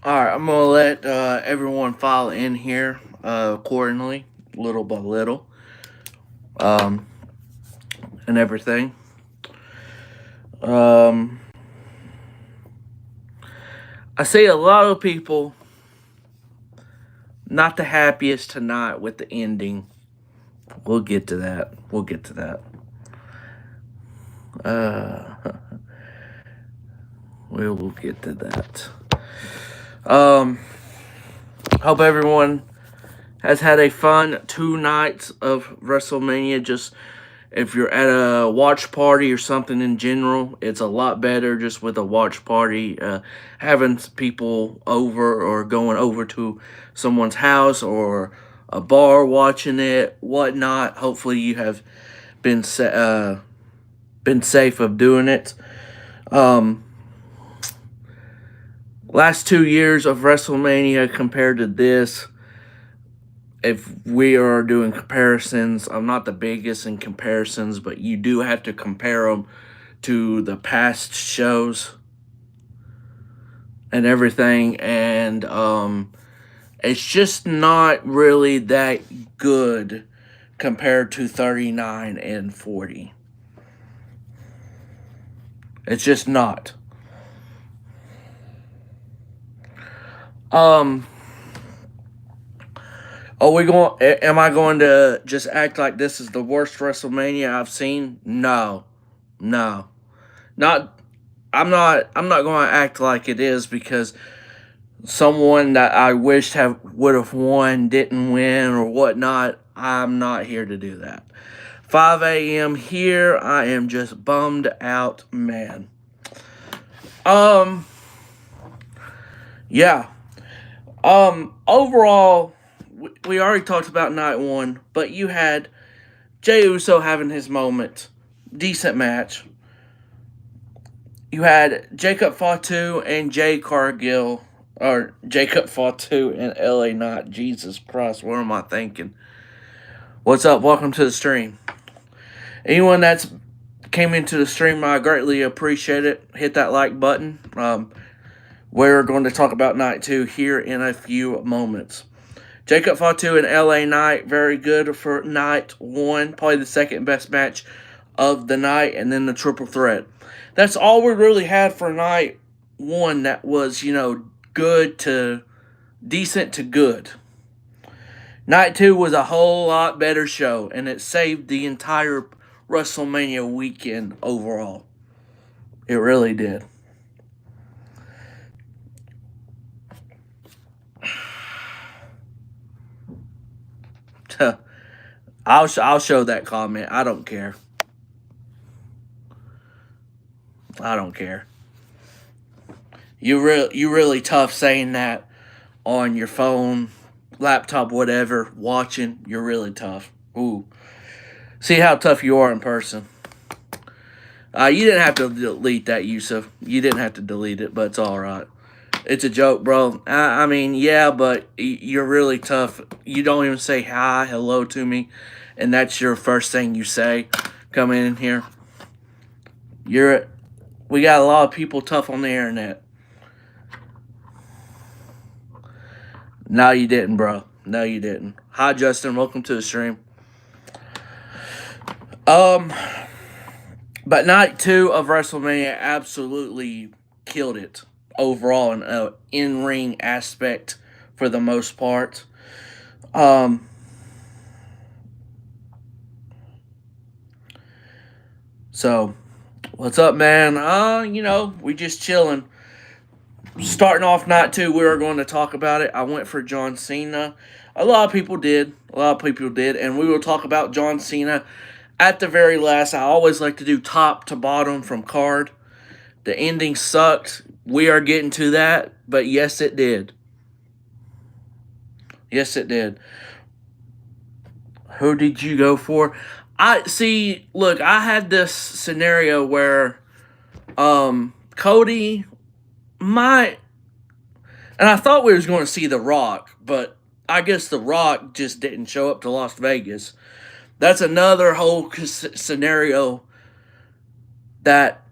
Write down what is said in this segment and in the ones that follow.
Alright, I'm gonna let everyone file in here accordingly, little by little, um, and everything. Um, I see a lot of people not the happiest tonight with the ending. We'll get to that. We'll get to that. Uh, we will get to that. Um, hope everyone has had a fun 2 nights of WrestleMania. Just if you're at a watch party or something in general, it's a lot better just with a watch party. Having people over or going over to someone's house or a bar watching it, whatnot. Hopefully, you have been been safe of doing it. Um, last 2 years of WrestleMania compared to this, if we are doing comparisons, I'm not the biggest in comparisons, but you do have to compare them to the past shows and everything, and it's just not really that good compared to 39 and 40. It's just not. Um, are we going? Am I going to just act like this is the worst WrestleMania I've seen? No, no, not. I'm not going to act like it is because someone that I wished have would have won didn't win or whatnot. I'm not here to do that. 5 a.m. here. I am just bummed out, man. Um, yeah. Overall, we already talked about night one, but you had Jey Uso having his moment. Decent match. You had Jacob Fatu and Jay Cargill, or Jacob Fatu and LA Knight. Jesus Christ, what am I thinking? What's up? Welcome to the stream. Anyone that's came into the stream, I greatly appreciate it. Hit that like button. We're going to talk about night two here in a few moments. Jacob Fatu and LA Knight, very good for night one. Probably the second best match of the night, and then the triple threat. That's all we really had for night one that was, good to decent to good. Night two was a whole lot better show, and it saved the entire WrestleMania weekend overall. It really did. I'll show that comment. I don't care. I don't care. You really tough saying that on your phone, laptop, whatever, watching. You're really tough. Ooh. See how tough you are in person. You didn't have to delete that, Yusuf. You didn't have to delete it, but it's all right. It's a joke, bro. I mean, yeah, but you're really tough. You don't even say hi, hello to me, and that's your first thing you say coming in here. We got a lot of people tough on the internet. No, you didn't, bro. No, you didn't. Hi, Justin. Welcome to the stream. Um, but night two of WrestleMania absolutely killed it overall in an in-ring aspect for the most part. So what's up, man? We just chilling. Starting off night two, we were going to talk about it. I went for John Cena. A lot of people did. And we will talk about John Cena at the very last. I always like to do top to bottom from card. The ending sucked. We are getting to that, but yes, it did. Yes, it did. Who did you go for? I see. Look, I had this scenario where, Cody might, and I thought we was going to see The Rock, but I guess The Rock just didn't show up to Las Vegas. That's another whole scenario that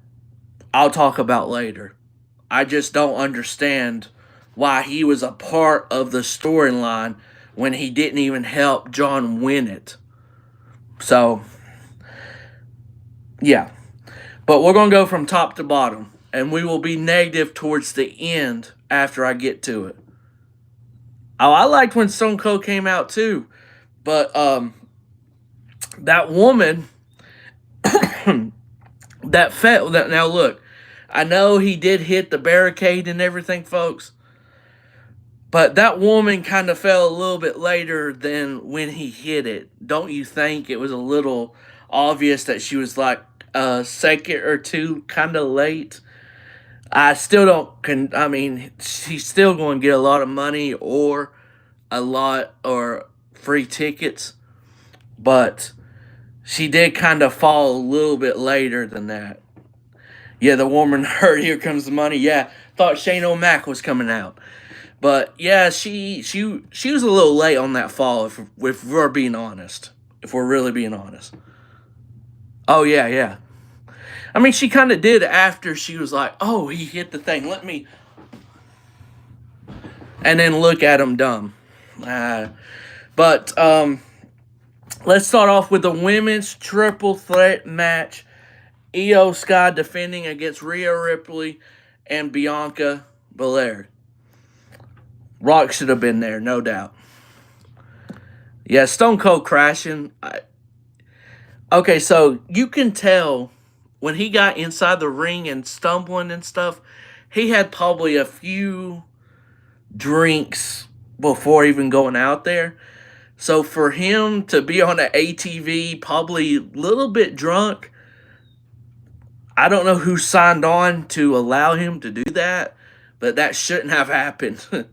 I'll talk about later. I just don't understand why he was a part of the storyline when he didn't even help John win it. So, yeah. But we're going to go from top to bottom, and we will be negative towards the end after I get to it. Oh, I liked when Stone Cold came out too, but that woman that fell. That now look, I know he did hit the barricade and everything, folks, but that woman kind of fell a little bit later than when he hit it. Don't you think it was a little obvious that she was like a second or two kind of late? I still don't. I mean, she's still going to get a lot of money or a lot or free tickets, but she did kind of fall a little bit later than that. Yeah, the woman heard "Here Comes the Money." Yeah, thought Shane O'Mac was coming out, but yeah, she was a little late on that fall. If we're being honest, if we're really being honest. Oh yeah, yeah. I mean, she kind of did after she was like, "Oh, he hit the thing. Let me," and then look at him dumb. But let's start off with the women's triple threat match. Io Sky defending against Rhea Ripley and Bianca Belair. Rock should have been there, no doubt. Yeah, Stone Cold crashing. Okay, so you can tell when he got inside the ring and stumbling and stuff, he had probably a few drinks before even going out there. So for him to be on an ATV, probably a little bit drunk, I don't know who signed on to allow him to do that, but that shouldn't have happened.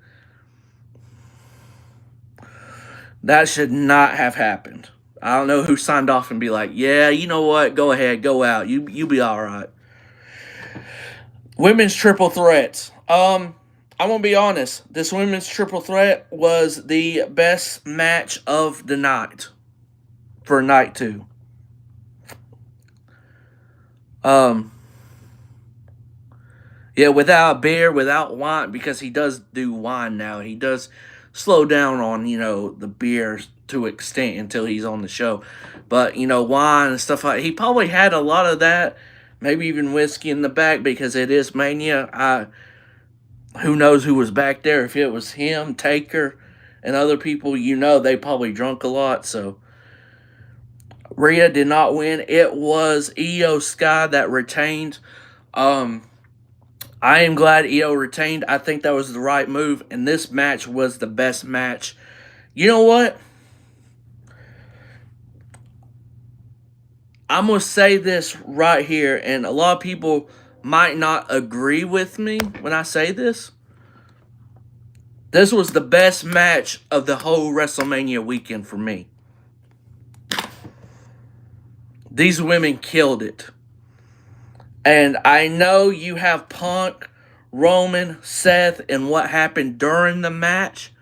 That should not have happened. I don't know who signed off and be like, yeah, you know what? Go ahead, go out. You be all right. Women's triple threats. I'm gonna be honest. This women's triple threat was the best match of the night for night 2. Yeah, without beer, without wine, because he does do wine now. He does slow down on, the beer to extent until he's on the show. But, wine and stuff like he probably had a lot of that, maybe even whiskey in the back because it is Mania. Who knows who was back there? If it was him, Taker, and other people, they probably drunk a lot. So Rhea did not win. It was Io Sky that retained. I am glad Io retained. I think that was the right move, and this match was the best match. You know what? I'm going to say this right here, and a lot of people might not agree with me when I say this. This was the best match of the whole WrestleMania weekend for me. These women killed it. And I know you have Punk, Roman, Seth, and what happened during the match.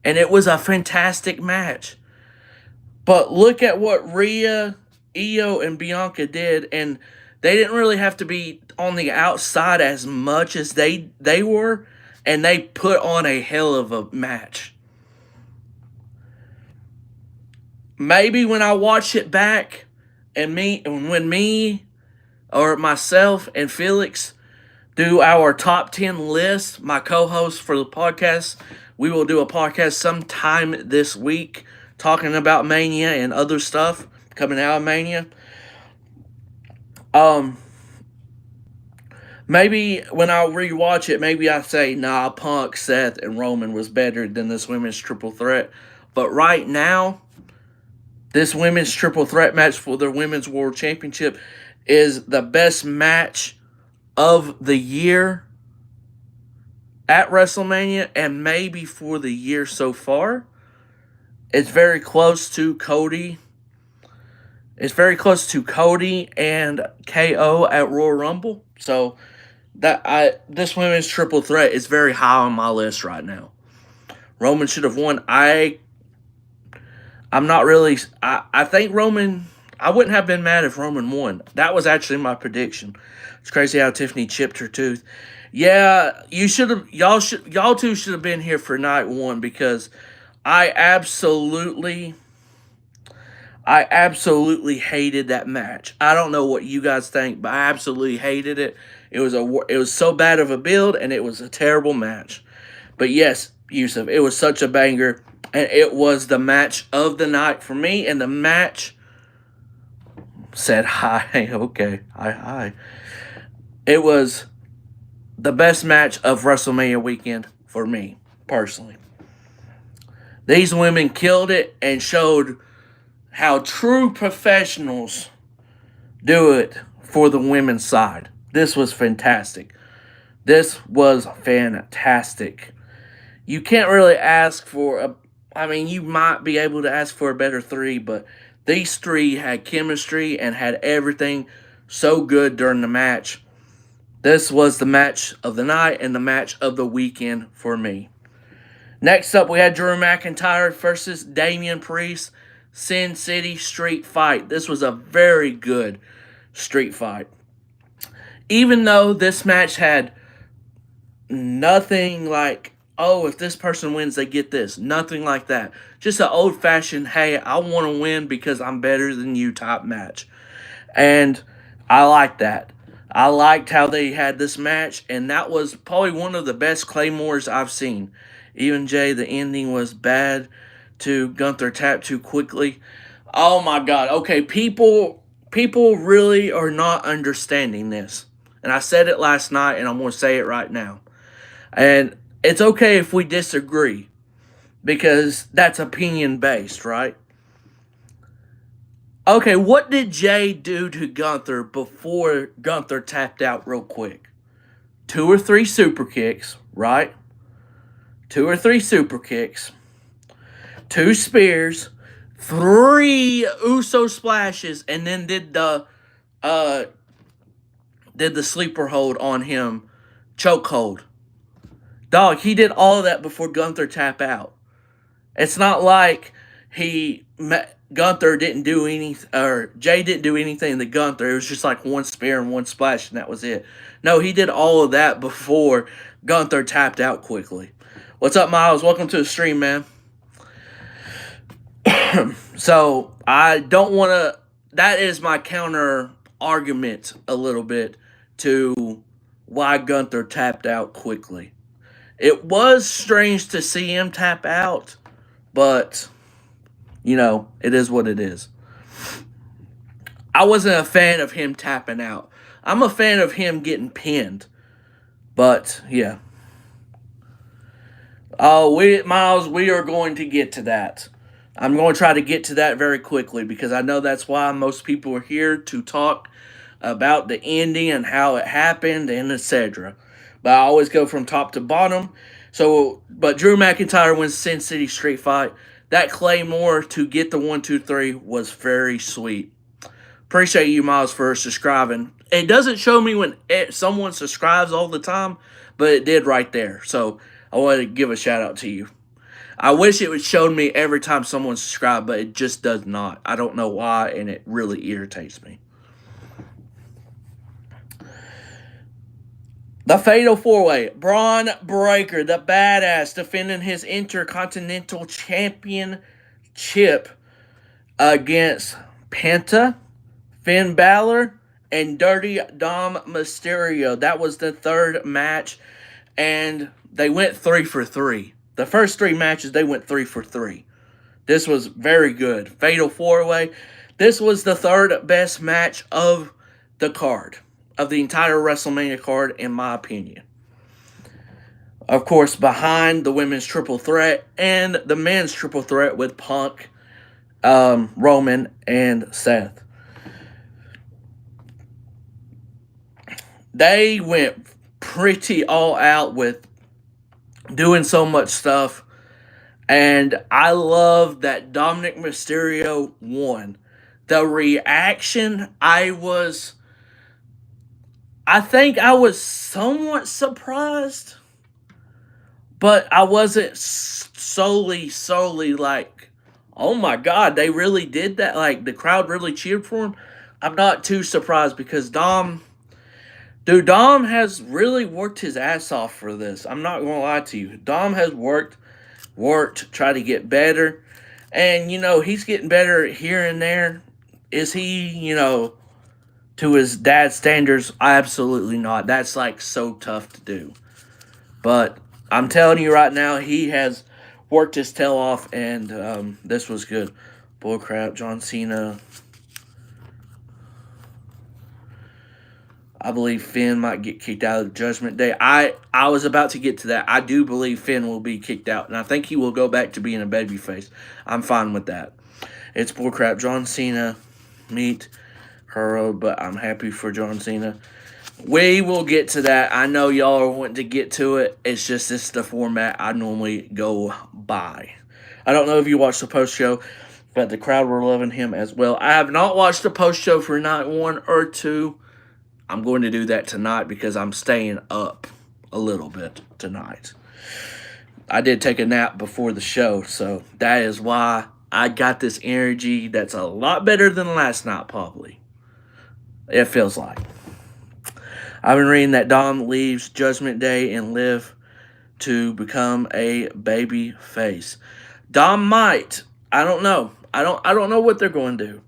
And it was a fantastic match. But look at what Rhea, Io, and Bianca did. And they didn't really have to be on the outside as much as they were. And they put on a hell of a match. Maybe when I watch it back, and when me or myself and Felix do our top 10 list, my co-host for the podcast, we will do a podcast sometime this week talking about Mania and other stuff coming out of Mania. Maybe when I rewatch it, maybe I say, nah, Punk, Seth, and Roman was better than this women's triple threat. But right now, this women's triple threat match for the Women's World Championship is the best match of the year at WrestleMania and maybe for the year so far. It's very close to Cody. It's very close to Cody and KO at Royal Rumble. So this women's triple threat is very high on my list right now. Roman should have won. I'm not really. I think Roman. I wouldn't have been mad if Roman won. That was actually my prediction. It's crazy how Tiffany chipped her tooth. Yeah, y'all two should have been here for night one because I absolutely I absolutely hated that match. I don't know what you guys think, but I absolutely hated it. It was so bad of a build and it was a terrible match. But yes, Yusuf, it was such a banger and it was the match of the night for me and the match said hi. Okay. Hi. It was the best match of WrestleMania weekend for me, personally. These women killed it and showed how true professionals do it for the women's side. This was fantastic. This was fantastic. You can't really ask for a. I mean, you might be able to ask for a better three, but these three had chemistry and had everything so good during the match. This was the match of the night and the match of the weekend for me. Next up, we had Drew McIntyre versus Damian Priest. Sin City Street Fight. This was a very good street fight. Even though this match had nothing like, oh, if this person wins, they get this. Nothing like that. Just an old fashioned, hey, I want to win because I'm better than you type match. And I liked that. I liked how they had this match, and that was probably one of the best Claymores I've seen. Even Jay, the ending was bad to Gunther tap too quickly. Oh my god. Okay, people really are not understanding this. And I said it last night and I'm going to say it right now. And it's okay if we disagree because that's opinion based, right? Okay, what did Jay do to Gunther before Gunther tapped out real quick? Two or three super kicks, right? Two or three super kicks. Two spears. Three Uso splashes. And then did the sleeper hold on him. Chokehold. Dog, he did all of that before Gunther tap out. It's not like Gunther didn't do anything, or Jay didn't do anything to Gunther. It was just like one spear and one splash, and that was it. No, he did all of that before Gunther tapped out quickly. What's up, Miles? Welcome to the stream, man. So, I don't want to. That is my counter argument a little bit to why Gunther tapped out quickly. It was strange to see him tap out, but it is what it is. I wasn't a fan of him tapping out. I'm a fan of him getting pinned. But, yeah. Oh, Miles, we are going to get to that. I'm going to try to get to that very quickly because I know that's why most people are here to talk about the ending and how it happened and etc. But I always go from top to bottom. But Drew McIntyre wins Sin City Street Fight. That Claymore to get the 1, 2, 3 was very sweet. Appreciate you, Miles, for subscribing. It doesn't show me when someone subscribes all the time, but it did right there. So I wanted to give a shout out to you. I wish it would show me every time someone subscribed, but it just does not. I don't know why, and it really irritates me. The Fatal 4-Way. Braun Breaker, the badass, defending his Intercontinental Championship against Penta, Finn Balor, and Dirty Dom Mysterio. That was the third match, and they went 3 for 3. The first 3 matches, they went 3 for 3. This was very good. Fatal 4-Way. This was the third best match of the card. Of the entire WrestleMania card, in my opinion. Of course, behind the women's triple threat and the men's triple threat with Punk, Roman, and Seth. They went pretty all out with doing so much stuff. And I love that Dominic Mysterio won. The reaction, I think I was somewhat surprised, but I wasn't solely like, oh my god, they really did that? Like, the crowd really cheered for him? I'm not too surprised because Dom Dude, Dom has really worked his ass off for this. I'm not gonna lie to you. Dom has worked, tried to get better. And, he's getting better here and there. Is he, to his dad's standards? Absolutely not. That's like so tough to do. But I'm telling you right now, he has worked his tail off, and this was good. Bullcrap, John Cena. I believe Finn might get kicked out of the Judgment Day. I was about to get to that. I do believe Finn will be kicked out, and I think he will go back to being a babyface. I'm fine with that. It's bullcrap. John Cena, meet Hero, but I'm happy for John Cena. We will get to that. I know y'all are wanting to get to it. It's just this is the format I normally go by. I don't know if you watched the post show, but the crowd were loving him as well. I have not watched the post show for night 1 or 2. I'm going to do that tonight because I'm staying up a little bit tonight. I did take a nap before the show, so that is why I got this energy that's a lot better than last night, probably. It feels like. I've been reading that Dom leaves Judgment Day and live to become a baby face. Dom might. I don't know. I don't know what they're going to do.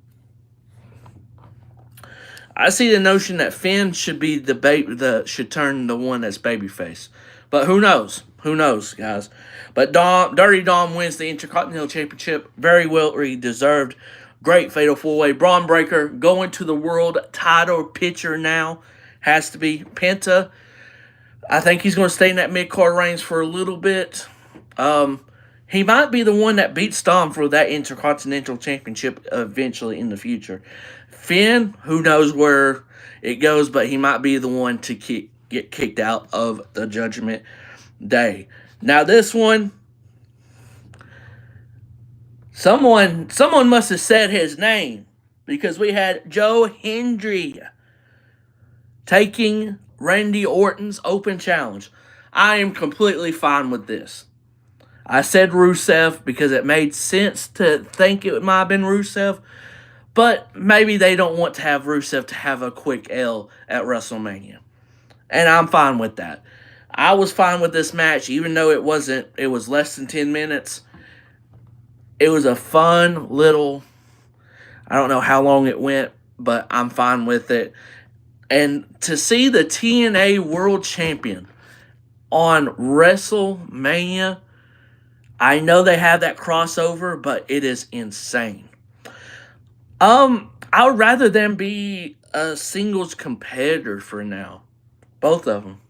I see the notion that Finn should be should turn the one that's babyface. But who knows? Who knows, guys? But Dirty Dom wins the Intercontinental Championship. Very well deserved. Great fatal 4-way. Braun Breaker going to the world title picture now. Has to be. Penta, I think he's going to stay in that mid-card range for a little bit. He might be the one that beats Dom for that Intercontinental Championship eventually in the future. Finn, who knows where it goes, but he might be the one to get kicked out of the Judgment Day. Now this one, someone must have said his name because we had Joe Hendry taking Randy Orton's open challenge. I am completely fine with this. I said Rusev because it made sense to think it might have been Rusev, but maybe they don't want to have Rusev to have a quick L at WrestleMania. And I'm fine with that. I was fine with this match, even though it was less than 10 minutes. It was a fun little, I don't know how long it went, but I'm fine with it. And to see the TNA World Champion on WrestleMania, I know they have that crossover, but it is insane. I would rather them be a singles competitor for now. Both of them.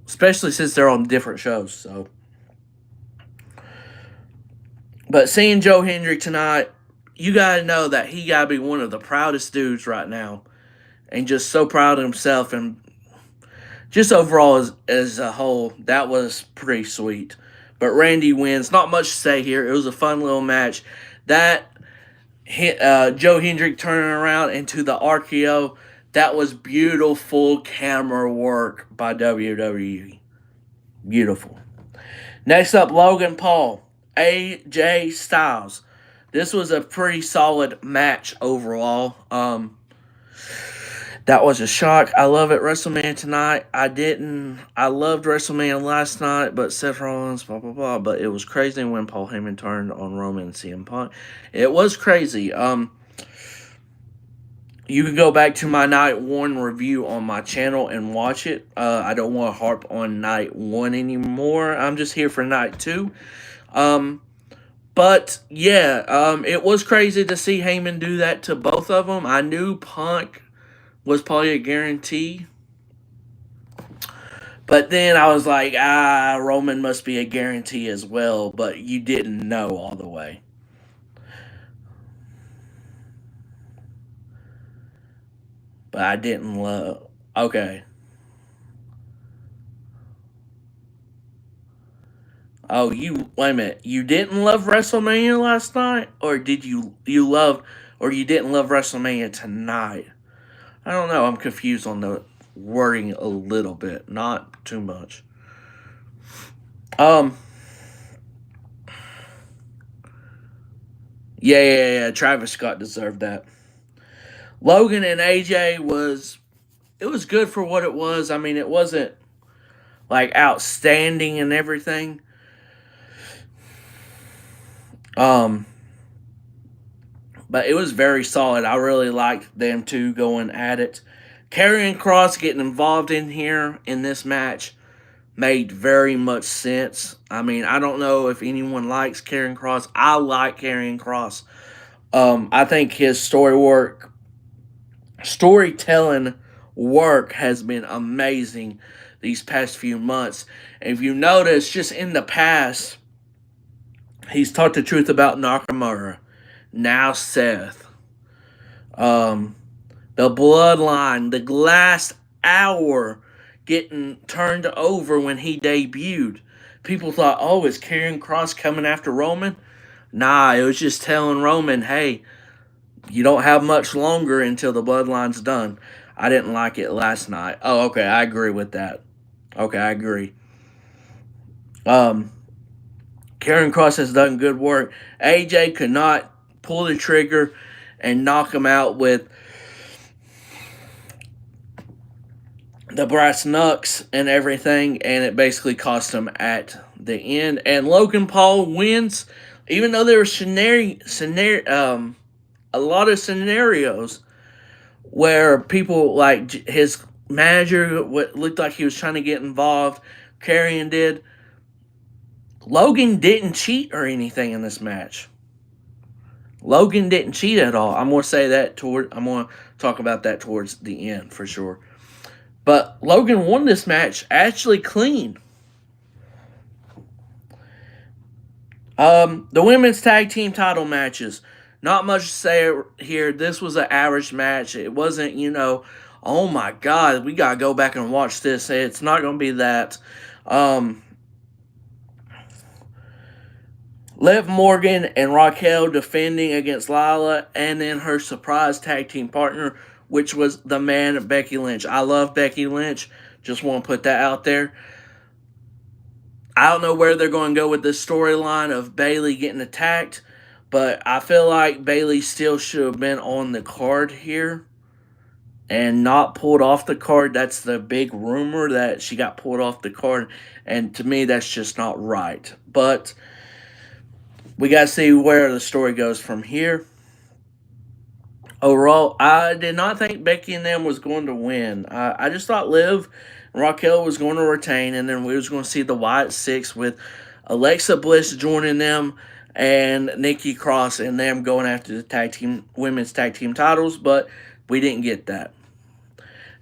Especially since they're on different shows, so. But seeing Joe Hendry tonight, you gotta know that he gotta be one of the proudest dudes right now. And just so proud of himself, and just overall as a whole, that was pretty sweet. But Randy wins. Not much to say here. It was a fun little match. That Joe Hendrick turning around into the RKO, that was beautiful camera work by WWE. Beautiful. Next up, Logan Paul, AJ Styles. This was a pretty solid match overall. That was a shock. I love it. WrestleMania tonight. I loved WrestleMania last night, but Seth Rollins, blah, blah, blah. But it was crazy when Paul Heyman turned on Roman and CM Punk. It was crazy. You can go back to my night 1 review on my channel and watch it. I don't want to harp on night 1 anymore. I'm just here for night 2. But, yeah, it was crazy to see Heyman do that to both of them. I knew Punk was probably a guarantee. But then I was like, Roman must be a guarantee as well. But you didn't know all the way. But I didn't love... Okay. Oh, wait a minute. You didn't love WrestleMania last night? Or did you love... Or you didn't love WrestleMania tonight? I don't know. I'm confused on the wording a little bit. Not too much. Yeah. Travis Scott deserved that. Logan and AJ was it was good for what it was. I mean, it wasn't like outstanding and everything. Um, but it was very solid. I really liked them two going at it. Karrion Kross getting involved in here in this match made very much sense. I mean, I don't know if anyone likes Karrion Kross. I like Karrion Kross. I think his storytelling work has been amazing these past few months. And if you notice, just in the past, he's talked the truth about Nakamura. Now Seth. Um, the bloodline, the last hour getting turned over when he debuted. People thought, oh, is Karrion Kross coming after Roman? Nah, it was just telling Roman, hey, you don't have much longer until the bloodline's done. I didn't like it last night. Oh, okay, I agree with that. Okay, I agree. Um, Karrion Kross has done good work. AJ could not pull the trigger and knock him out with the brass knucks and everything, and it basically cost him at the end. And Logan Paul wins, even though there were a lot of scenarios where people like his manager what looked like he was trying to get involved. Karrion did. Logan didn't cheat or anything in this match. Logan didn't cheat at all. I'm gonna talk about that towards the end for sure. But Logan won this match actually clean. The women's tag team title matches. Not much to say here. This was an average match. It wasn't, oh my God, we gotta go back and watch this. It's not gonna be that. Liv Morgan and Raquel defending against Lila, and then her surprise tag team partner, which was the man Becky Lynch. I love Becky Lynch. Just want to put that out there. I don't know where they're going to go with this storyline of Bayley getting attacked, but I feel like Bayley still should have been on the card here and not pulled off the card. That's the big rumor that she got pulled off the card, and to me, that's just not right. But we got to see where the story goes from here. Overall, I did not think Becky and them was going to win. I just thought Liv and Raquel was going to retain, and then we was going to see the Wyatt Six with Alexa Bliss joining them and Nikki Cross and them going after the women's tag team titles, but we didn't get that.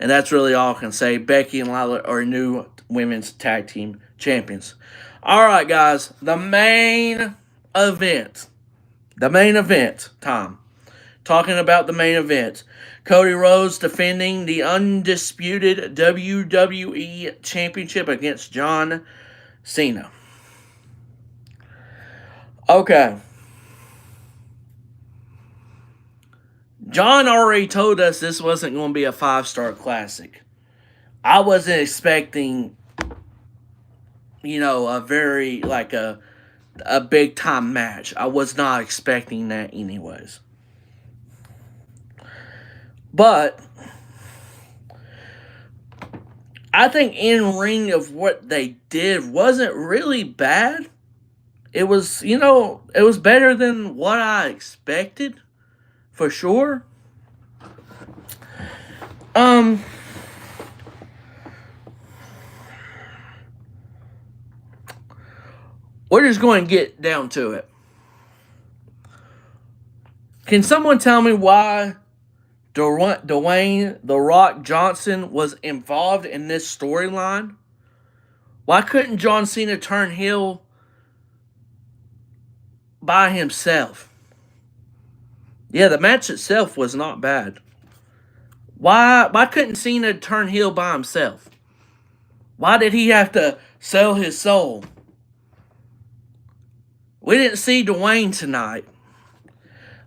And that's really all I can say. Becky and Lila are new women's tag team champions. All right, guys, the main event. The main event time. Talking about the main event. Cody Rhodes defending the undisputed WWE Championship against John Cena. Okay. John already told us this wasn't going to be a 5-star classic. I wasn't expecting, a very, a big time match. I was not expecting that anyways. But I think in ring of what they did wasn't really bad. It was, it was better than what I expected, for sure. We're just going to get down to it. Can someone tell me why Dwayne "The Rock" Johnson was involved in this storyline? Why couldn't John Cena turn heel by himself? Yeah, the match itself was not bad. Why couldn't Cena turn heel by himself? Why did he have to sell his soul? We didn't see Dwayne tonight.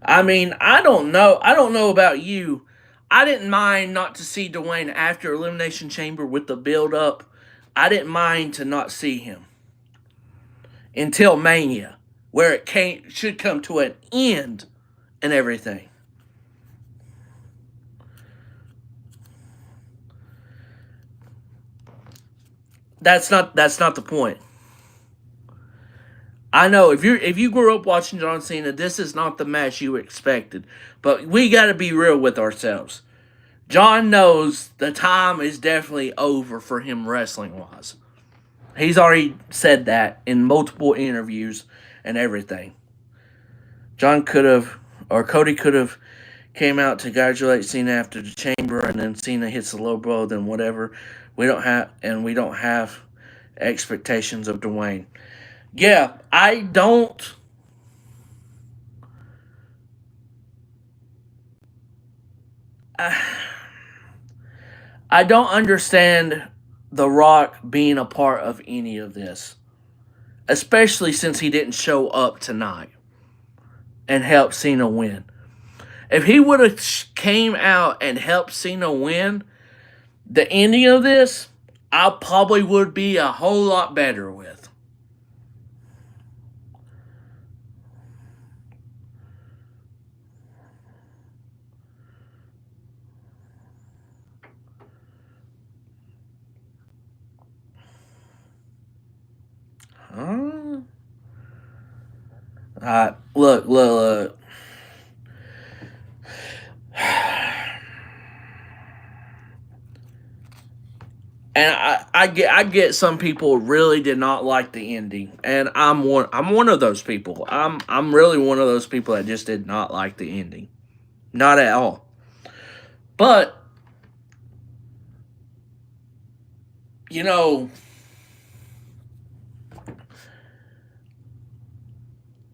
I mean, I don't know. I don't know about you. I didn't mind not to see Dwayne after Elimination Chamber with the build up. I didn't mind to not see him until Mania, where it should come to an end and everything. That's not the point. I know if you grew up watching John Cena, this is not the match you expected. But we got to be real with ourselves. John knows the time is definitely over for him wrestling wise. He's already said that in multiple interviews and everything. John could have, or Cody could have, came out to congratulate Cena after the chamber, and then Cena hits the low blow. Then whatever, we don't have expectations of Dwayne. Yeah, I don't. I don't understand The Rock being a part of any of this, especially since he didn't show up tonight and help Cena win. If he would have came out and helped Cena win the ending of this, I probably would be a whole lot better with. Huh? Look. And I get some people really did not like the ending, and I'm one of those people. I'm really one of those people that just did not like the ending, not at all. But you know,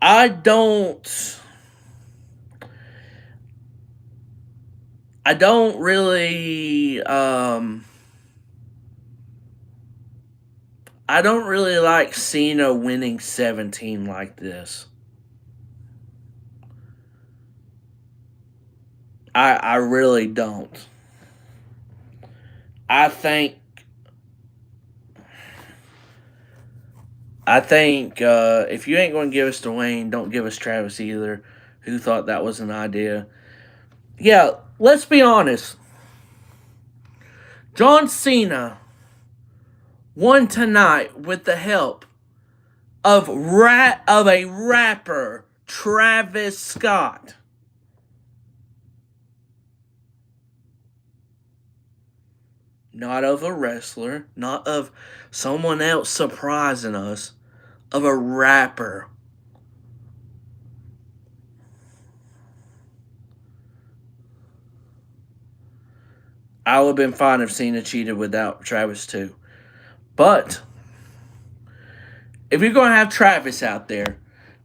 I don't I don't really I don't really like Cena winning 17 like this. I really don't. I think if you ain't going to give us Dwayne, don't give us Travis either. Who thought that was an idea? Yeah, let's be honest. John Cena won tonight with the help of a rapper, Travis Scott. Not of a wrestler, not of someone else surprising us, of a rapper. I would have been fine if Cena cheated without Travis too. But if you're going to have Travis out there,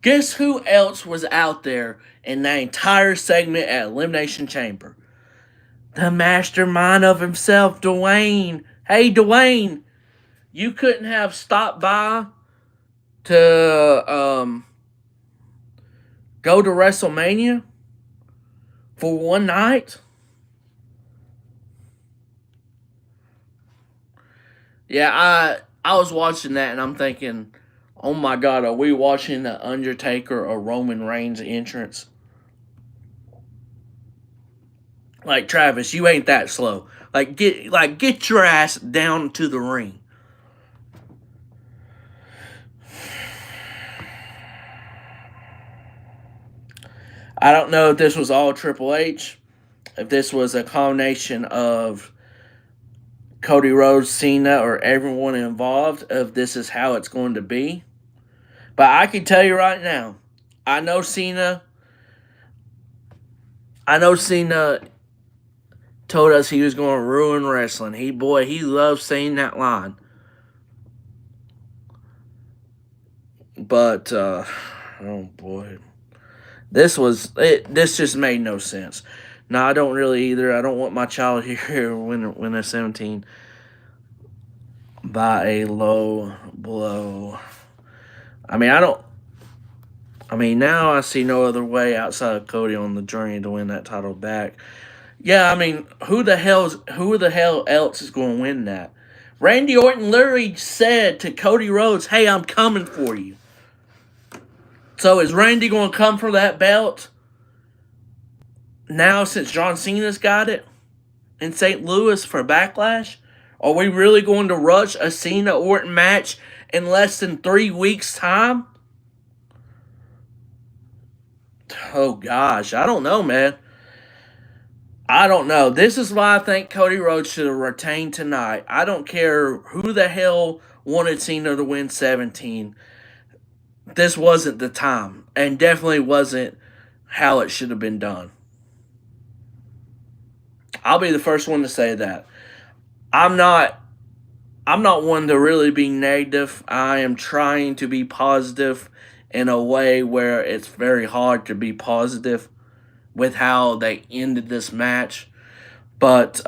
guess who else was out there in that entire segment at Elimination Chamber? The mastermind of himself, Dwayne. Hey, Dwayne, you couldn't have stopped by to go to WrestleMania for one night? Yeah, I was watching that and I'm thinking, oh my God, are we watching the Undertaker or Roman Reigns entrance? Like Travis, you ain't that slow. Get your ass down to the ring. I don't know if this was all Triple H, if this was a combination of Cody Rhodes, Cena, or everyone involved, if this is how it's going to be. But I can tell you right now, I know Cena. I know Cena told us he was going to ruin wrestling. He loves saying that line. But oh boy, this just made no sense. No, I don't really either. I don't want my child here when they're 17 by a low blow. I mean, I don't. I mean, now I see no other way outside of Cody on the journey to win that title back. Yeah, I mean, who the hell else is going to win that? Randy Orton literally said to Cody Rhodes, "Hey, I'm coming for you." So is Randy going to come for that belt now since John Cena's got it in St. Louis for Backlash? Are we really going to rush a Cena Orton match in less than 3 weeks' time? Oh gosh, I don't know, man. I don't know. This is why I think Cody Rhodes should have retained tonight. I don't care who the hell wanted Cena to win 17. This wasn't the time, and definitely wasn't how it should have been done. I'll be the first one to say that. I'm not I'm not one to really be negative. I am trying to be positive in a way where it's very hard to be positive with how they ended this match. But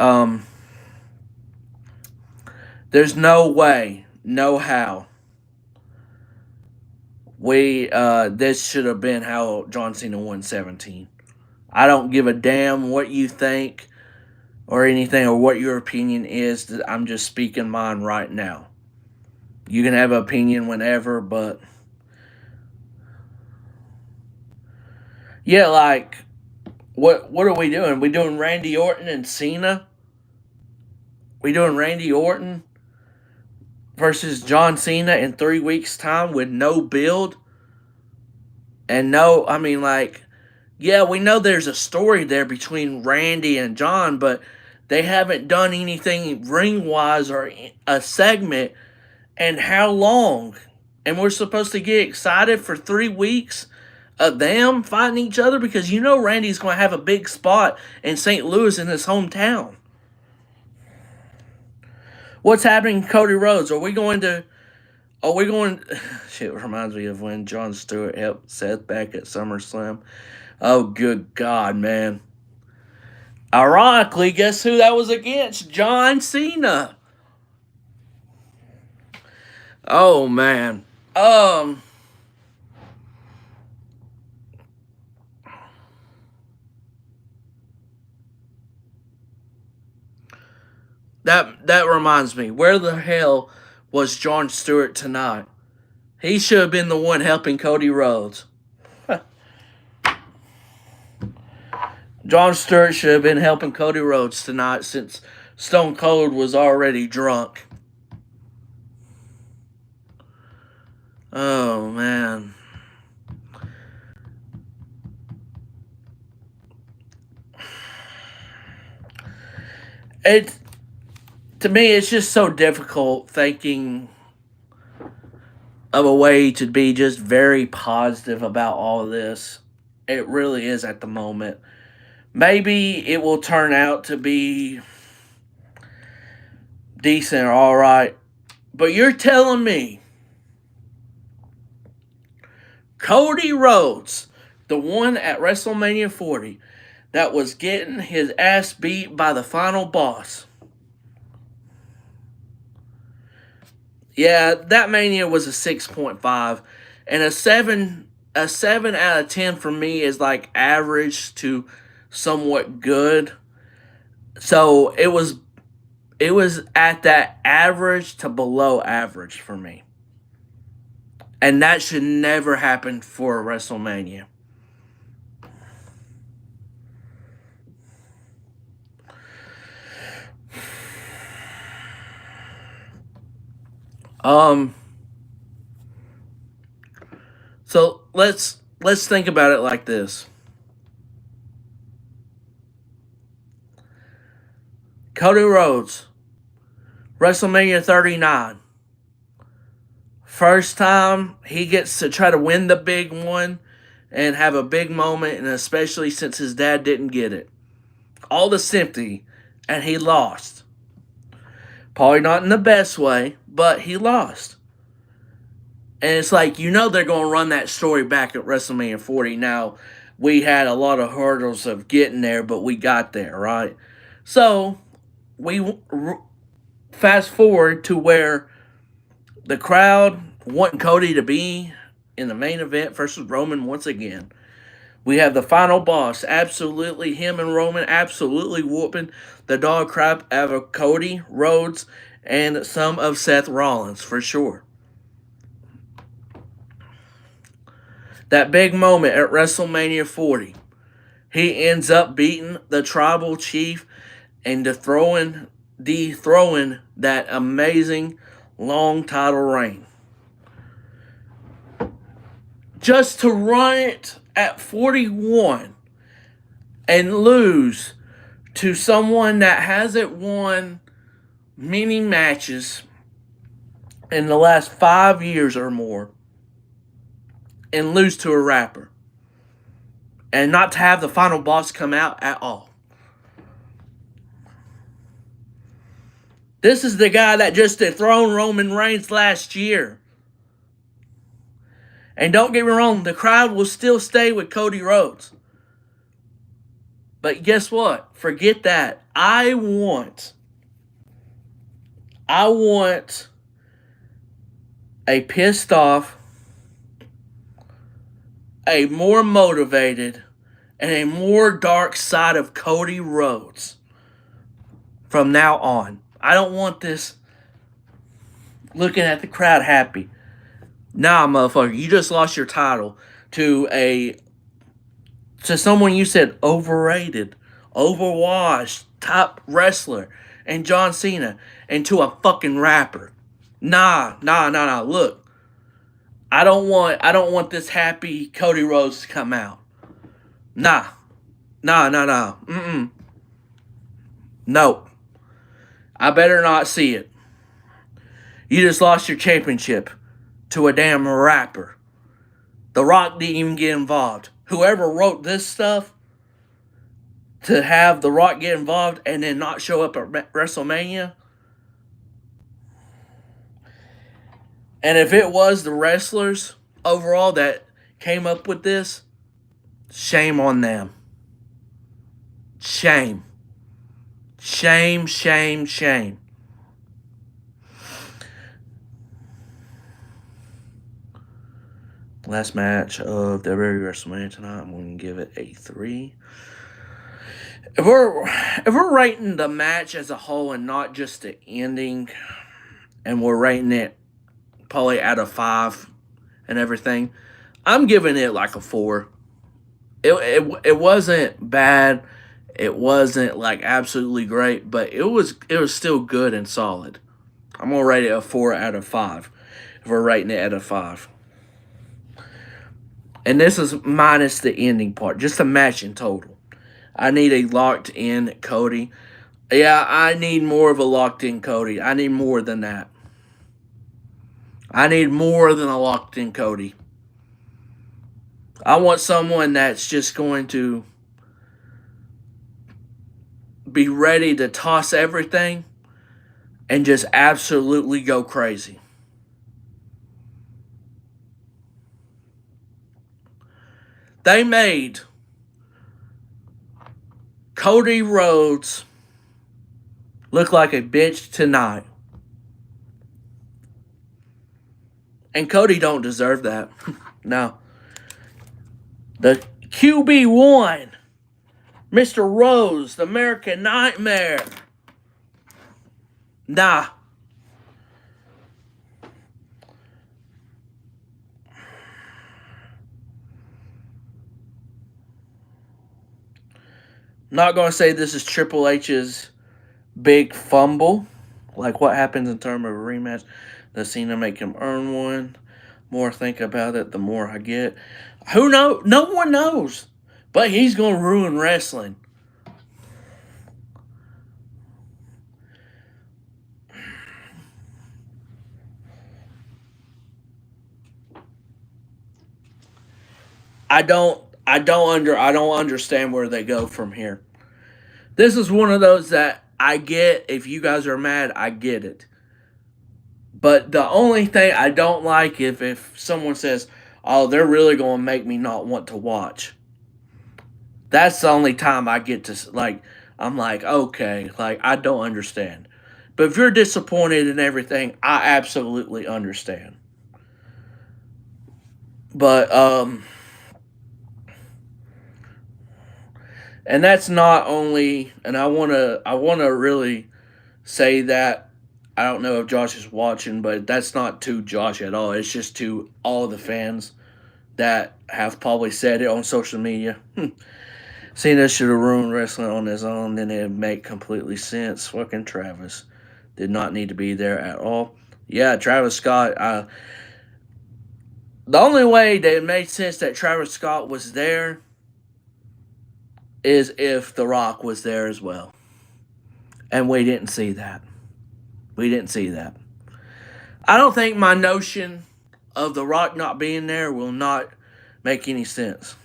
there's no way, no how we this should have been how John Cena won 17. I don't give a damn what you think or anything or what your opinion is. I'm just speaking mine right now. You can have an opinion whenever, but yeah, like what are we doing? We doing Randy Orton and Cena? We doing Randy Orton versus John Cena in 3 weeks' time with no build and no. I mean, like, yeah, we know there's a story there between Randy and John, but they haven't done anything ring wise or a segment. And how long? And we're supposed to get excited for 3 weeks of them fighting each other because you know Randy's going to have a big spot in St. Louis in his hometown. What's happening, Cody Rhodes? Are we going to? Are we going? Shit reminds me of when Jon Stewart helped Seth back at SummerSlam. Oh, good God, man! Ironically, guess who that was against? John Cena. Oh man. Um. That reminds me. Where the hell was Jon Stewart tonight? He should have been the one helping Cody Rhodes. Jon Stewart should have been helping Cody Rhodes tonight since Stone Cold was already drunk. Oh man. It to me it's just so difficult thinking of a way to be just very positive about all of this. It really is at the moment. Maybe it will turn out to be decent or alright. But you're telling me Cody Rhodes, the one at WrestleMania 40, that was getting his ass beat by the final boss. Yeah, that Mania was a 6.5, and a 7 out of 10 for me is like average to somewhat good. So it was at that average to below average for me. And that should never happen for a WrestleMania. Um so let's think about it like this. Cody Rhodes, WrestleMania 39. First time he gets to try to win the big one and have a big moment, and especially since his dad didn't get it. All the sympathy, and he lost. Probably not in the best way, but he lost. And it's like, you know, they're going to run that story back at WrestleMania 40. Now, we had a lot of hurdles of getting there, but we got there, right? So, we fast forward to where the crowd wanting Cody to be in the main event versus Roman once again. We have the final boss. Absolutely, him and Roman absolutely whooping the dog crap out of Cody Rhodes and some of Seth Rollins for sure. That big moment at WrestleMania 40. He ends up beating the tribal chief and dethrowing that amazing long title reign. Just to run it at 41 and lose to someone that hasn't won many matches in the last 5 years or more, and lose to a rapper, and not to have the final boss come out at all. This is the guy that just dethroned Roman Reigns last year. And don't get me wrong, the crowd will still stay with Cody Rhodes. But guess what? Forget that. I want a pissed off, a more motivated, and a more dark side of Cody Rhodes from now on. I don't want this looking at the crowd happy. Nah, motherfucker, you just lost your title to someone you said overrated, overwashed, top wrestler, and John Cena, and to a fucking rapper. Nah. Look, I don't want this happy Cody Rhodes to come out. Nah. Nope. I better not see it. You just lost your championship to a damn rapper. The Rock didn't even get involved. Whoever wrote this stuff to have The Rock get involved and then not show up at WrestleMania. And if it was the wrestlers overall that came up with this, shame on them. Shame. Last match of WWE WrestleMania tonight, I'm going to give it a 3. If we're rating the match as a whole and not just the ending, and we're rating it probably out of 5 and everything, I'm giving it like a 4. It wasn't bad. It wasn't like absolutely great, but it was still good and solid. I'm gonna rate it a 4 out of 5. If we're rating it out of 5. And this is minus the ending part, just a match in total. I need a locked-in Cody. Yeah, I need more of a locked-in Cody. I need more than that. I need more than a locked-in Cody. I want someone that's just going to be ready to toss everything and just absolutely go crazy. They made Cody Rhodes look like a bitch tonight. And Cody don't deserve that. No. The QB1, Mr. Rose, the American Nightmare. Nah. Not going to say this is Triple H's big fumble. Like what happens in terms of a rematch. Does Cena make him earn one? More I think about it, the more I get. Who knows? No one knows. But he's going to ruin wrestling. I don't understand where they go from here. This is one of those that I get. If you guys are mad, I get it. But the only thing I don't like if someone says, "Oh, they're really going to make me not want to watch." That's the only time I get to like. I'm like, okay, like I don't understand. But if you're disappointed in everything, I absolutely understand. But and that's not only, and I wanna really say that. I don't know if Josh is watching, but that's not to Josh at all. It's just to all the fans that have probably said it on social media. Cena should have ruined wrestling on his own, then it'd make completely sense. Fucking Travis did not need to be there at all. Yeah, Travis Scott. The only way that it made sense that Travis Scott was there is if The Rock was there as well. And we didn't see that. We didn't see that. I don't think my notion of The Rock not being there will not make any sense.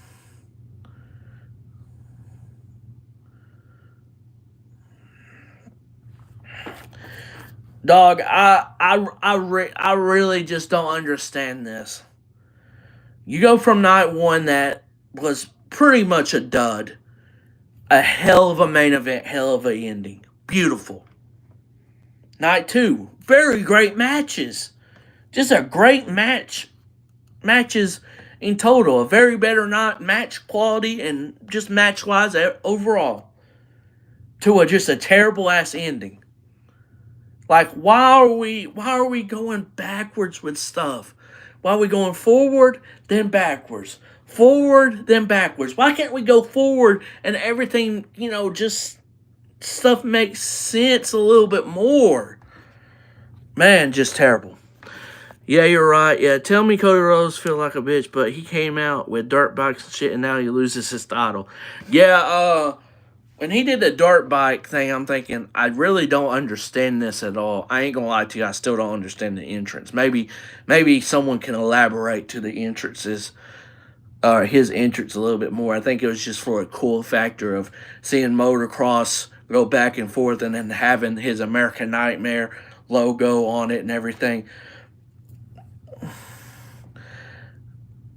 Dog, I really just don't understand this. You go from night one that was pretty much a dud, a hell of a main event, hell of a ending, beautiful. Night two, very great matches, just a great matches in total, a very better night, match quality and just match wise overall. To just a terrible ass ending. Like, why are we going backwards with stuff? Why are we going forward then backwards? Forward then backwards. Why can't we go forward and everything, just stuff makes sense a little bit more? Man, just terrible. Yeah, you're right. Yeah, tell me Cody Rhodes feel like a bitch, but he came out with dirt bikes and shit and now he loses his title. Yeah, when he did the dirt bike thing, I'm thinking, I really don't understand this at all. I ain't gonna lie to you, I still don't understand the entrance. Maybe someone can elaborate to the entrances, his entrance a little bit more. I think it was just for a cool factor of seeing motocross go back and forth and then having his American Nightmare logo on it and everything.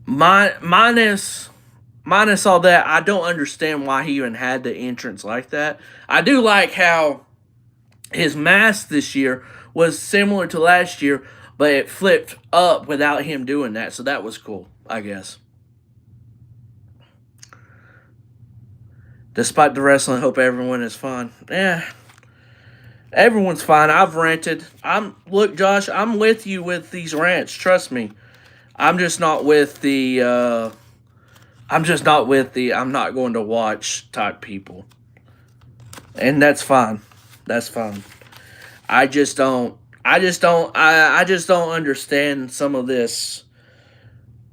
Minus all that, I don't understand why he even had the entrance like that. I do like how his mask this year was similar to last year, but it flipped up without him doing that, so that was cool, I guess. Despite the wrestling, hope everyone is fine. Yeah, everyone's fine. I've ranted. Look, Josh, I'm with you with these rants. Trust me. I'm just not with the. I'm just not with the I'm not going to watch type people. And that's fine. That's fine. I just don't I just don't understand some of this,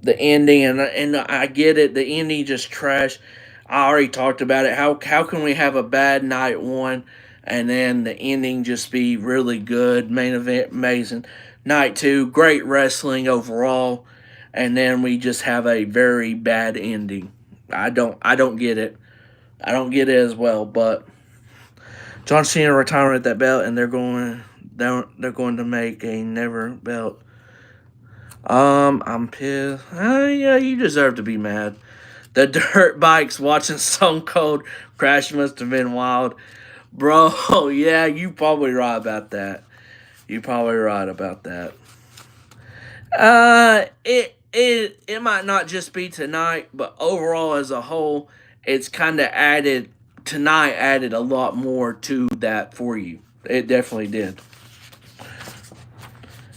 the ending, and I get it, the ending just trash. I already talked about it. How can we have a bad night one and then the ending just be really good, main event amazing. Night two, great wrestling overall, and then we just have a very bad ending. I don't get it. I don't get it as well, but John Cena retiring at that belt, and they're going to make a never belt. I'm pissed. Yeah, you deserve to be mad. The dirt bikes watching Stone Cold crash must have been wild, bro. Yeah, you probably right about that. You probably right about that. It might not just be tonight, but overall as a whole, it's kind of added. Tonight added a lot more to that for you. It definitely did.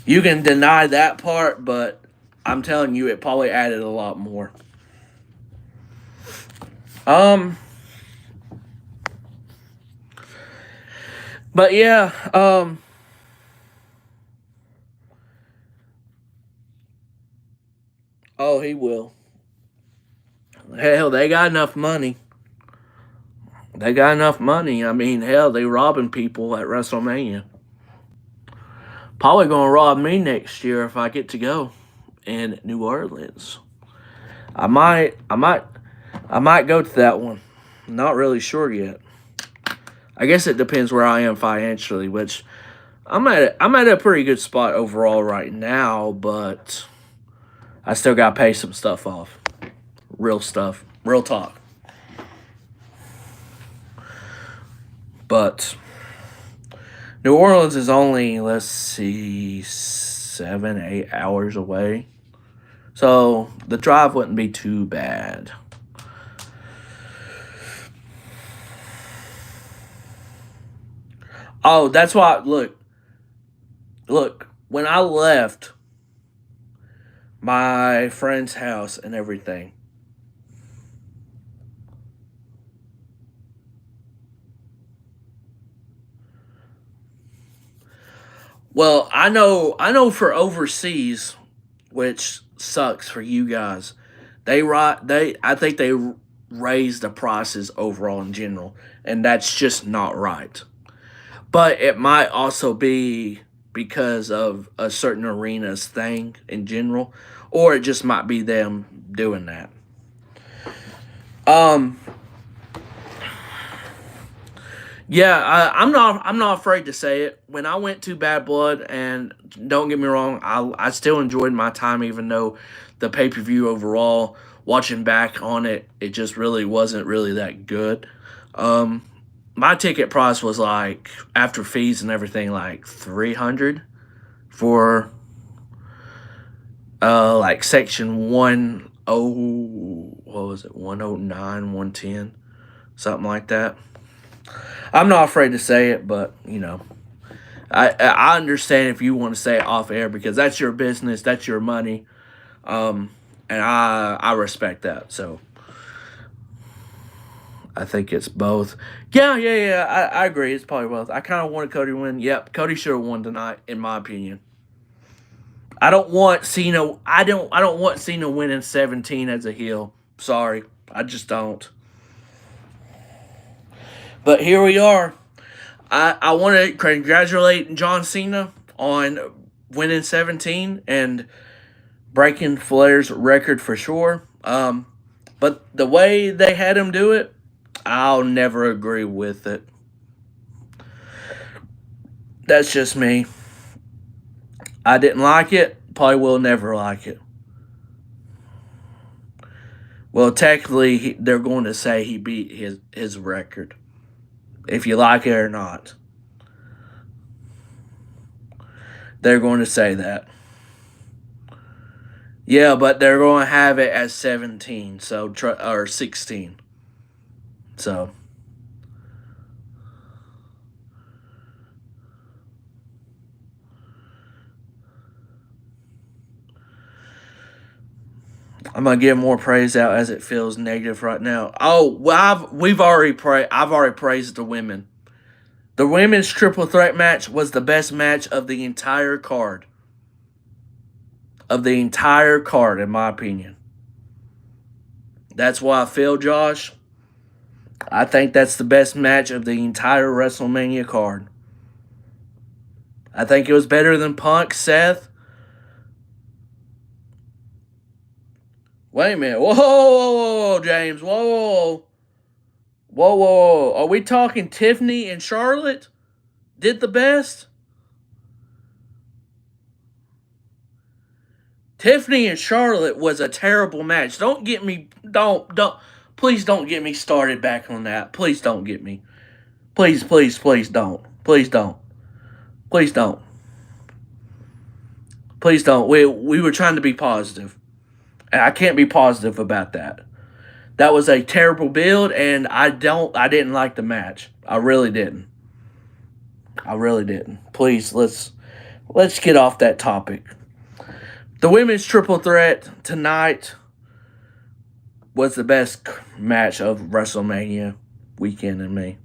You can deny that part, but I'm telling you, it probably added a lot more. Um, but yeah, oh, he will. Hell, they got enough money. They got enough money. I mean, hell, they robbing people at WrestleMania. Probably gonna rob me next year if I get to go in New Orleans. I might, I might, I might go to that one. Not really sure yet. I guess it depends where I am financially, which I'm at a pretty good spot overall right now, but I still gotta pay some stuff off. Real stuff. Real talk. But New Orleans is only, let's see, 7, 8 hours away. So the drive wouldn't be too bad. Oh, that's why. Look. When I left my friend's house and everything, Well, I know for overseas, which sucks for you guys. I think they raised the prices overall in general, and that's just not right. But it might also be because of a certain arena's thing in general, or it just might be them doing that. Um, yeah, I'm not afraid to say it. When I went to Bad Blood, and don't get me wrong, I still enjoyed my time, even though the pay per view overall, watching back on it, it just really wasn't really that good. Um, my ticket price was like after fees and everything like 300 for like section 10, what was it, 109, 110, something like that. I'm not afraid to say it, but I understand if you want to say it off air because that's your business, that's your money, um, and I respect that. So I think it's both. Yeah. I agree. It's probably both. I kind of wanted Cody to win. Yep, Cody should have won tonight, in my opinion. I don't want Cena. I don't want Cena winning 17 as a heel. Sorry, I just don't. But here we are. I want to congratulate John Cena on winning 17 and breaking Flair's record for sure. But the way they had him do it, I'll never agree with it. That's just me. I didn't like it. Probably will never like it. Well, technically, they're going to say he beat his record, if you like it or not. They're going to say that. Yeah, but they're going to have it as 17, or 16. So I'm gonna give more praise out as it feels negative right now. Oh, well, I've already praised the women. The women's triple threat match was the best match of the entire card. Of the entire card, in my opinion. That's why I feel, Josh. I think that's the best match of the entire WrestleMania card. I think it was better than Punk, Seth. Wait a minute. Whoa, James. Whoa. Are we talking Tiffany and Charlotte did the best? Tiffany and Charlotte was a terrible match. Please don't get me started back on that. Please don't get me. Please don't. Please don't. Please don't. Please don't. We were trying to be positive. And I can't be positive about that. That was a terrible build, and I didn't like the match. I really didn't. I really didn't. Please, let's get off that topic. The women's triple threat tonight was the best match of WrestleMania weekend in me.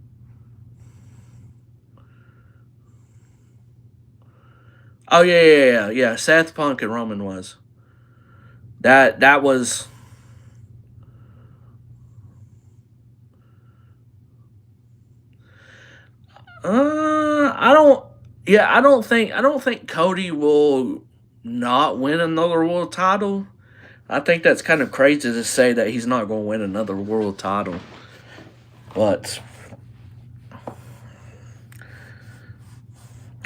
Oh yeah. Seth Punk and Roman was that was. I don't. Yeah, I don't think Cody will not win another world title. I think that's kind of crazy to say that he's not going to win another world title. But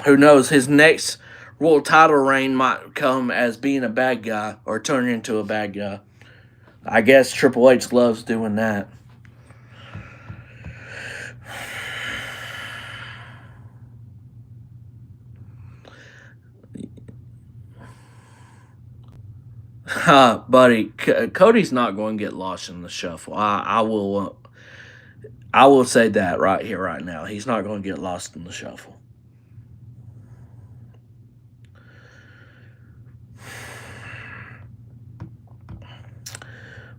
who knows? His next world title reign might come as being a bad guy or turn into a bad guy. I guess Triple H loves doing that. Buddy, Cody's not going to get lost in the shuffle. I will say that right here, right now. He's not going to get lost in the shuffle.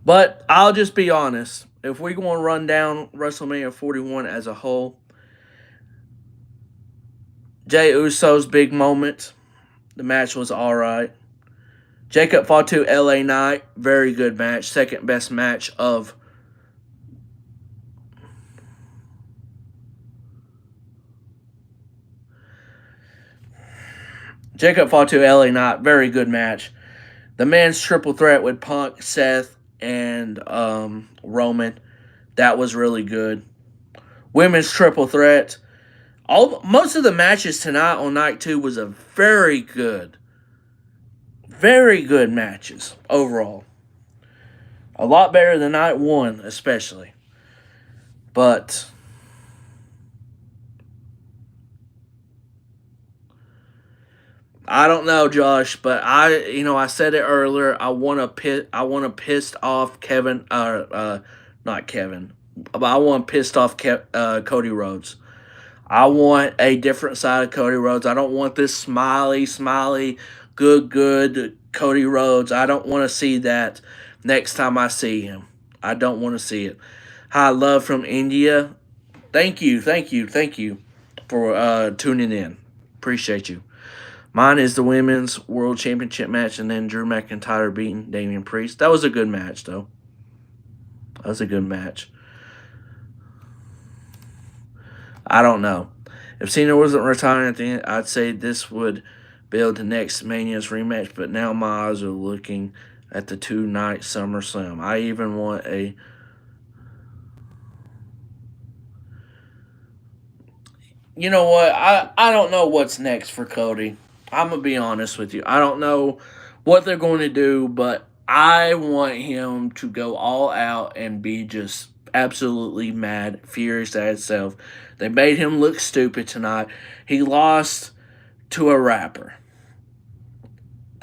But I'll just be honest. If we're going to run down WrestleMania 41 as a whole, Jey Uso's big moment. The match was alright. Jacob Fatu, LA Knight, very good match. Second best match of Jacob Fatu, LA Knight, very good match. The men's triple threat with Punk, Seth, and Roman, that was really good. Women's triple threat. Most of the matches tonight on night 2 was a very good matches overall. A lot better than night 1, especially. But I don't know, Josh, but I said it earlier. I want to pissed off Kevin, not Kevin, but I want pissed off Cody Rhodes. I want a different side of Cody Rhodes. I don't want this smiley, good Cody Rhodes. I don't want to see that next time I see him. I don't want to see it. Hi, love from India. Thank you for tuning in. Appreciate you. Mine is the women's world championship match, and then Drew McIntyre beating Damian Priest. That was a good match, though. That was a good match. I don't know. If Cena wasn't retiring at the end, I'd say this would build to next Mania's rematch, but now my eyes are looking at the 2-night SummerSlam. I even want a... You know what? I don't know what's next for Cody. I'm going to be honest with you. I don't know what they're going to do, but I want him to go all out and be just absolutely mad, furious at himself. They made him look stupid tonight. He lost to a rapper.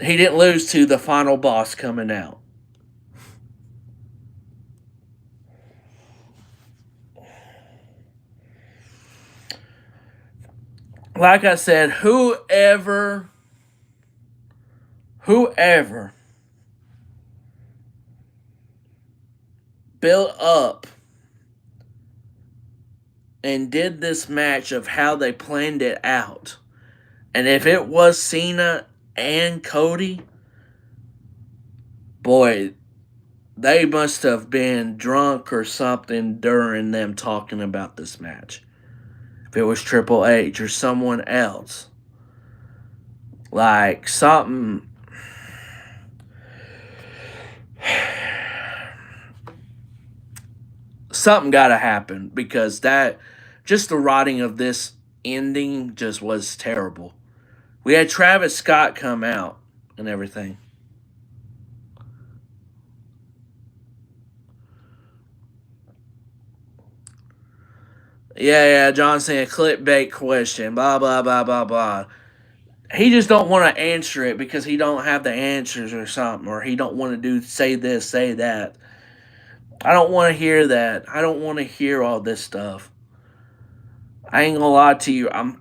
He didn't lose to the final boss coming out. Like I said, whoever built up and did this match of how they planned it out, and if it was Cena and Cody, boy, they must have been drunk or something during them talking about this match. If it was Triple H or someone else, like something got to happen, because that just the writing of this ending just was terrible. We had Travis Scott come out and everything. Yeah, John saying clickbait question, blah blah blah blah blah. He just don't want to answer it because he don't have the answers or something, or he don't want to say this, say that. I don't want to hear that. I don't want to hear all this stuff. I ain't gonna lie to you. I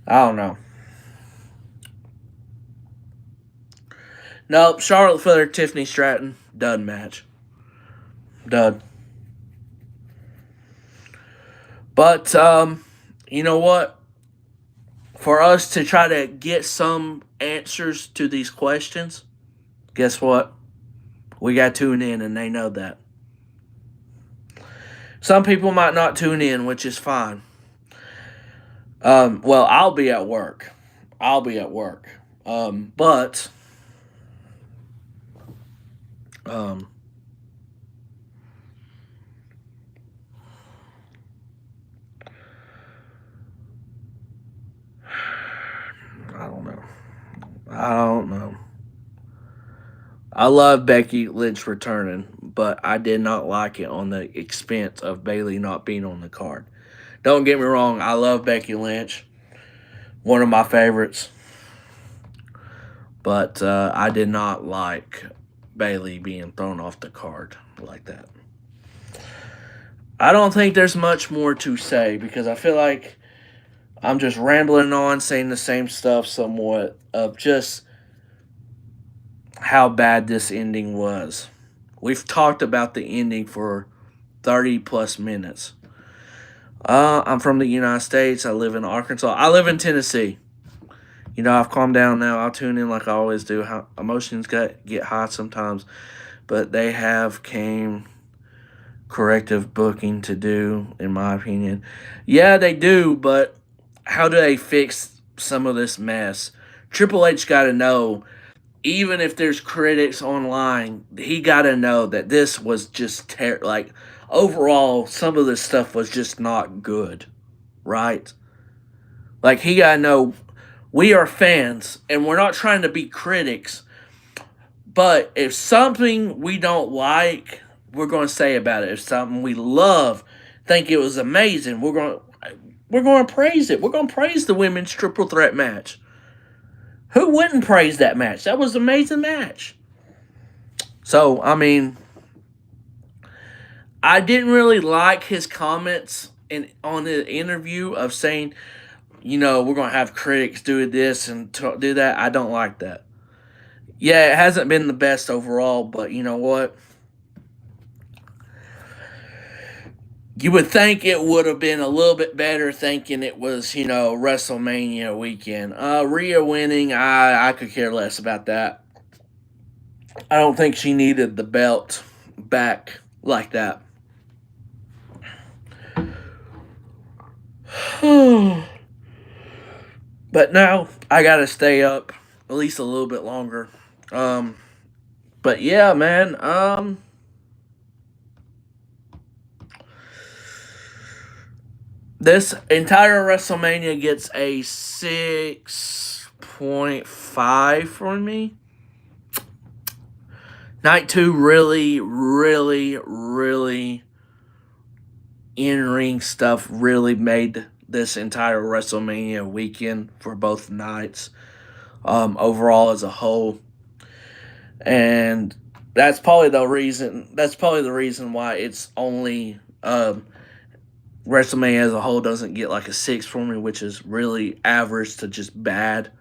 don't know. Nope. Charlotte Flair, Tiffany Stratton, done match. Done. But you know what? For us to try to get some answers to these questions, guess what? We got to tune in, and they know that. Some people might not tune in, which is fine. Well, I'll be at work. But I don't know. I love Becky Lynch returning, but I did not like it on the expense of Bayley not being on the card. Don't get me wrong, I love Becky Lynch. One of my favorites. But I did not like Bayley being thrown off the card like that. I don't think there's much more to say, because I feel like I'm just rambling on, saying the same stuff somewhat, of just how bad this ending was. We've talked about the ending for 30 plus minutes. I'm from the United States. I live in Arkansas. I live in Tennessee. I've calmed down now. I'll tune in like I always do. How emotions get high sometimes, but they have came corrective booking to do, in my opinion. Yeah, they do, but how do they fix some of this mess? Triple H got to know, even if there's critics online, he got to know that this was just like overall, some of this stuff was just not good, right? Like he got to know we are fans and we're not trying to be critics, but if something we don't like, we're going to say about it. If something we love, think it was amazing, we're going to praise it. We're going to praise the women's triple threat match. Who wouldn't praise that match? That was an amazing match. So, I mean, I didn't really like his comments on the interview of saying, we're going to have critics do this and do that. I don't like that. Yeah, it hasn't been the best overall, but you know what? You would think it would have been a little bit better thinking it was, WrestleMania weekend. Rhea winning, I could care less about that. I don't think she needed the belt back like that. But now I gotta stay up at least a little bit longer. Um, but yeah, man. This entire WrestleMania gets a 6.5 from me. Night 2 really, really, really in ring stuff really made this entire WrestleMania weekend for both nights, overall as a whole. And that's probably the reason. That's probably the reason why it's only WrestleMania as a whole doesn't get like a 6 for me, which is really average to just bad,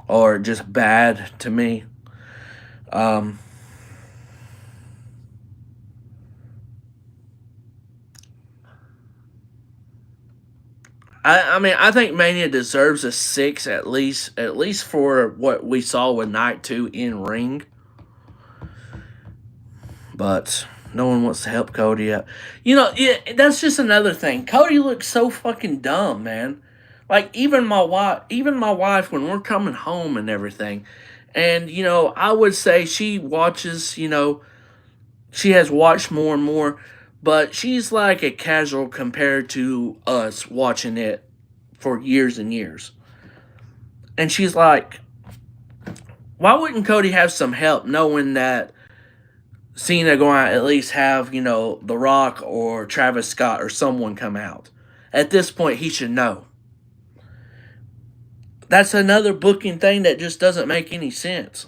or just bad to me. Um, I mean, I think Mania deserves a 6 at least for what we saw with Night 2 in ring. But no one wants to help Cody out. Yeah, that's just another thing. Cody looks so fucking dumb, man. Like even my wife, when we're coming home and everything, and I would say she watches. She has watched more and more, but she's like a casual compared to us watching it for years and years. And she's like, why wouldn't Cody have some help knowing that Cena going to at least have, The Rock or Travis Scott or someone come out? At this point, he should know. That's another booking thing that just doesn't make any sense.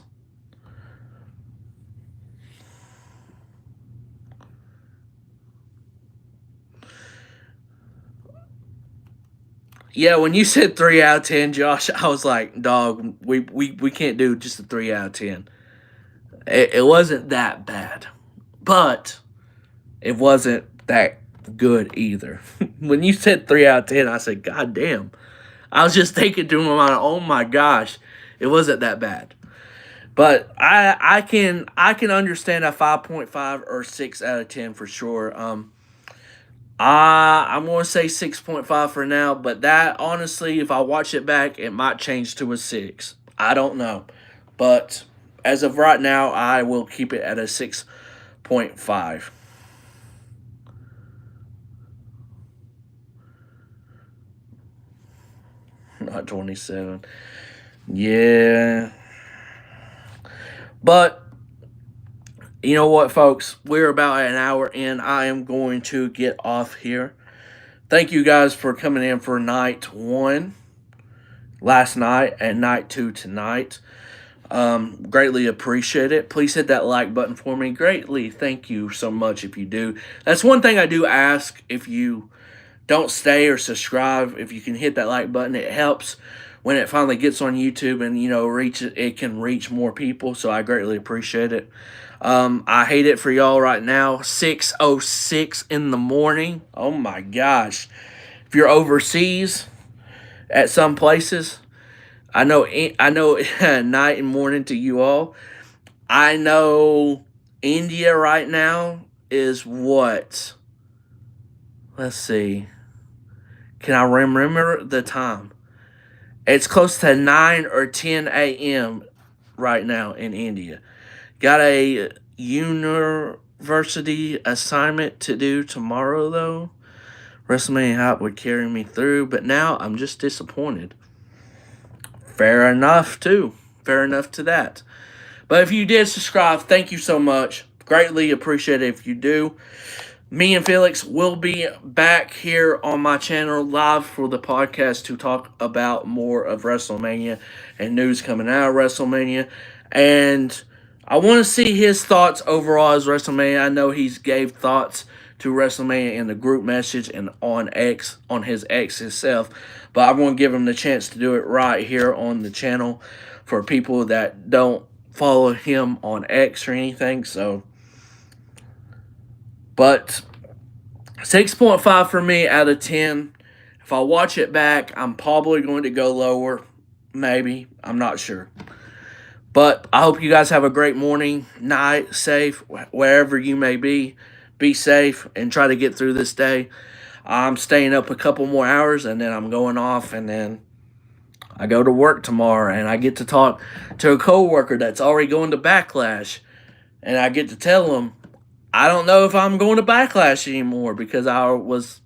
Yeah, when you said 3 out of 10, Josh, I was like, dog, we can't do just a 3 out of 10. It wasn't that bad, but it wasn't that good either. When you said 3 out of 10, I said, God damn. I was just thinking to my mind, oh my gosh, it wasn't that bad. But I can understand a 5.5 or 6 out of 10 for sure. I'm gonna say 6.5 for now, but that honestly, if I watch it back, it might change to a 6. I don't know, but as of right now, I will keep it at a 6.5. Not 27. Yeah, but you know what, folks? We're about an hour in. I am going to get off here. Thank you guys for coming in for night 1 last night and night 2 tonight. Greatly appreciate it. Please hit that like button for me. Greatly, thank you so much if you do. That's one thing I do ask. If you don't stay or subscribe, if you can hit that like button, it helps when it finally gets on YouTube and reach it can reach more people. So I greatly appreciate it. I hate it for y'all right now. 6:06 in the morning. Oh my gosh. If you're overseas at some places, I know night and morning to you all. I know India right now is what? Let's see. Can I remember the time? It's close to 9 or 10 a.m. right now in India. Got a university assignment to do tomorrow, though. WrestleMania Hype would carry me through, but now I'm just disappointed. Fair enough, too. Fair enough to that. But if you did subscribe, thank you so much. Greatly appreciate it if you do. Me and Felix will be back here on my channel live for the podcast to talk about more of WrestleMania and news coming out of WrestleMania. And I want to see his thoughts overall as WrestleMania. I know he's gave thoughts to WrestleMania in the group message and on X, on his X himself. But I want to give him the chance to do it right here on the channel for people that don't follow him on X or anything. So, but 6.5 for me out of 10. If I watch it back, I'm probably going to go lower. Maybe. I'm not sure. But I hope you guys have a great morning, night, safe, wherever you may be. Be safe and try to get through this day. I'm staying up a couple more hours and then I'm going off, and then I go to work tomorrow and I get to talk to a coworker that's already going to Backlash, and I get to tell him I don't know if I'm going to Backlash anymore because I was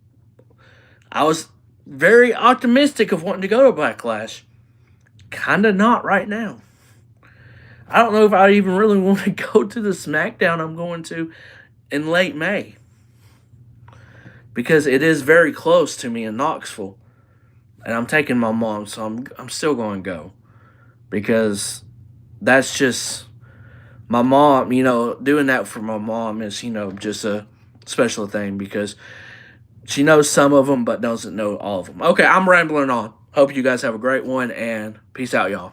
very optimistic of wanting to go to Backlash. Kinda not right now. I don't know if I even really want to go to the SmackDown I'm going to in late May, because it is very close to me in Knoxville, and I'm taking my mom, so I'm still going to go, because that's just my mom. Doing that for my mom is just a special thing, because she knows some of them but doesn't know all of them. Okay, I'm rambling on. Hope you guys have a great one, and peace out, y'all.